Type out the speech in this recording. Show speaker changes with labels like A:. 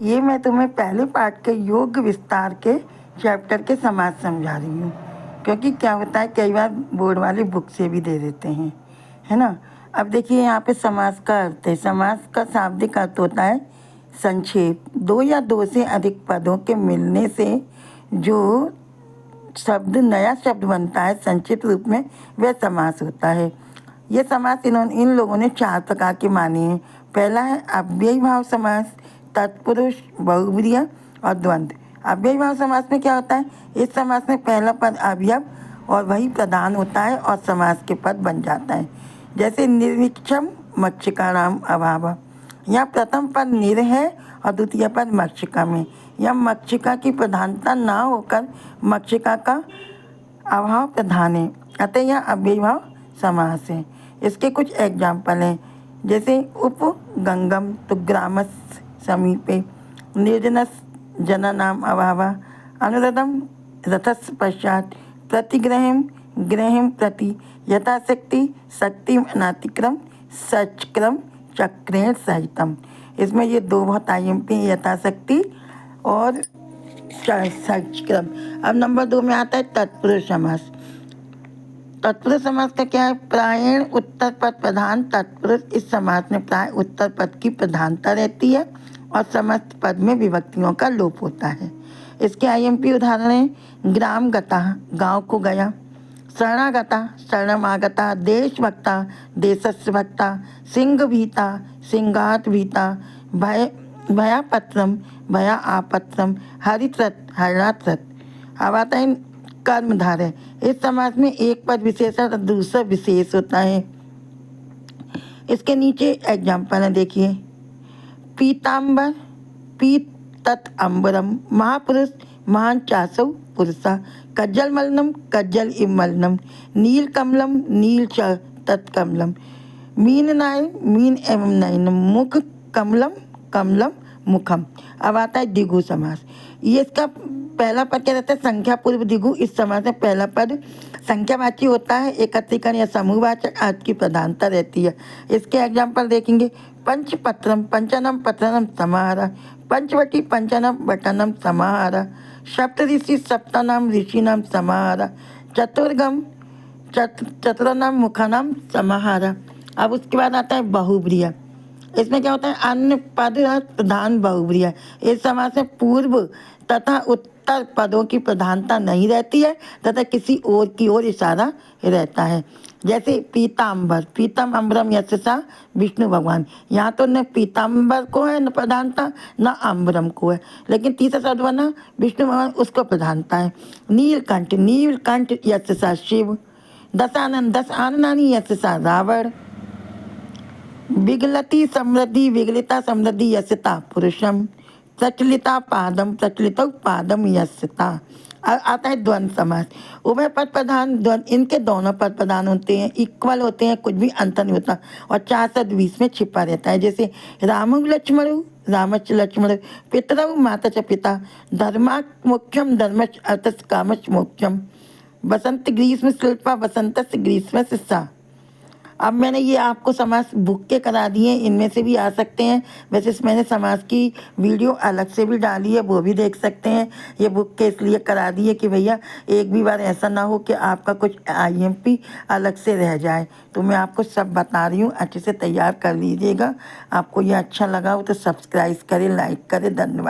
A: ये मैं तुम्हें पहले पाठ के योग विस्तार के चैप्टर के समास समझा रही हूँ, क्योंकि क्या होता है कई बार बोर्ड वाले बुक से भी दे देते हैं, है ना। अब देखिए यहाँ पे समास का अर्थ है। समास का शाब्दिक अर्थ होता है संक्षेप। दो या दो से अधिक पदों के मिलने से जो शब्द नया शब्द बनता है संक्षिप्त रूप में, वह समास होता है। ये समास इन लोगों ने 4 प्रकार के माने हैं। पहला है अव्ययी भाव समास, तत्पुरुष, बहुब्रीहि और द्वंद्व। अव्ययी भाव समास में क्या होता है, इस समास में पहला पद अवयव और वही प्रधान होता है और समास के पद बन जाता है। जैसे निर्विक्षम मक्षिकाणाम अभाव, यहाँ प्रथम पद निर है और द्वितीय पद मक्षिका में। यह मक्षिका की प्रधानता ना होकर मक्षिका का अभाव प्रधान है, अतः यह अव्ययी भाव समास है। इसके कुछ एग्जाम्पल हैं, जैसे उपगंगम तो ग्रामस समीपे, निर्जनस जनानाम अभाव, अनुरदम रथस पश्चात, प्रतिग्रहम ग्रहम प्रति, यथाशक्ति शक्ति अनातिक्रम, सचक्रम चक्रेण सहितम। इसमें ये 2 बहुत IMP हैं, यथाशक्ति और सचक्रम। अब नंबर 2 में आता है तत्पुरुष समास। तत्पुरुष समास का क्या है, प्रायण उत्तर पद प्रधान तत्पुरुष। इस समास में प्राय उत्तर पद की प्रधानता रहती है और समस्त पद में विभक्तियों का लोप होता है। इसके IMP उदाहरण हैं ग्राम गता, गाँव को गया, शरणागता, शरणम आगता, देशभक्ता, देशस्य भक्ता, सिंह भीता, सिंहात भीता, भयापत्रम, भया आपत्रम, हरित्रत, हरणात्रत। अब आता है कर्मधारय। इस समास में एक पद विशेषण और दूसरा विशेष होता है। इसके नीचे एग्जाम्पल है, देखिए। पीताम्बर, पीत तत् अम्बरम, महापुरुष, महान चासौ पुरुषा, कज्जल मलनम, कज्जल इमलनम, नील कमलम, नील च तत्कमलम, मीन नाय, मीन एवं नयनम, मुख कमलम, कमलम मुखम। अब आता है द्विगु समास। ये इसका पहला पद क्या रहता है, संख्या पूर्व द्विगु। इस समास में पहला पद संख्यावाची होता है, एकत्रीकरण या समूहवाचक अर्थ की प्रधानता रहती है। इसके एग्जाम्पल देखेंगे, पंचपत्रम, पंचनम पत्रनम समाहार, पंचवटी, पंचनम बटनम समाहार, सप्त ऋषि, सप्तनाम ऋषिनाम समाहार, चतुर्गम, चतुर्नाम मुखानाम समाहार। अब उसके बाद आता है बहुब्रीहि। इसमें क्या होता है, अन्य पद प्रधान बहुब्रीहि। इस समास में पूर्व तथा उत्तर पदों की प्रधानता नहीं रहती है तथा किसी और की ओर इशारा रहता है। जैसे पीताम्बर, पीतम अम्बरम यशसा, विष्णु भगवान। यहाँ तो न पीताम्बर को है न प्रधानता, न अम्बरम को है, लेकिन तीसरा शब्द बना विष्णु भगवान, उसको प्रधानता है। नीलकंठ, नीलकंठ यशसा शिव, दशानन, दस आननानी यशसा रावण, विगलती समृद्धि, विगलिता समृद्धि यशता पुरुषम, प्रचलिता पादम, प्रचलित पादम यशता। आता है द्वंद्व समास। उभय पद प्रधान द्वंद्व, इनके दोनों पद प्रधान होते हैं, इक्वल होते हैं, कुछ भी अंतर नहीं होता और 4 शब्द बीच में छिपा रहता है। जैसे रामु लक्ष्मणु, रामच लक्ष्मण, पितरौ माता च पिता, धर्मा मोक्षम, धर्मच अर्थस, कामच मोक्षम, बसंत ग्रीष्म शिल्पा, बसंतस ग्रीष्म सा। अब मैंने ये आपको समास बुक के करा दिए, इनमें से भी आ सकते हैं। वैसे मैंने समास की वीडियो अलग से भी डाली है, वो भी देख सकते हैं। ये बुक के इसलिए करा दी है कि भैया एक भी बार ऐसा ना हो कि आपका कुछ IMP अलग से रह जाए। तो मैं आपको सब बता रही हूँ, अच्छे से तैयार कर लीजिएगा। आपको ये अच्छा लगा हो तो सब्सक्राइब करें, लाइक करें। धन्यवाद।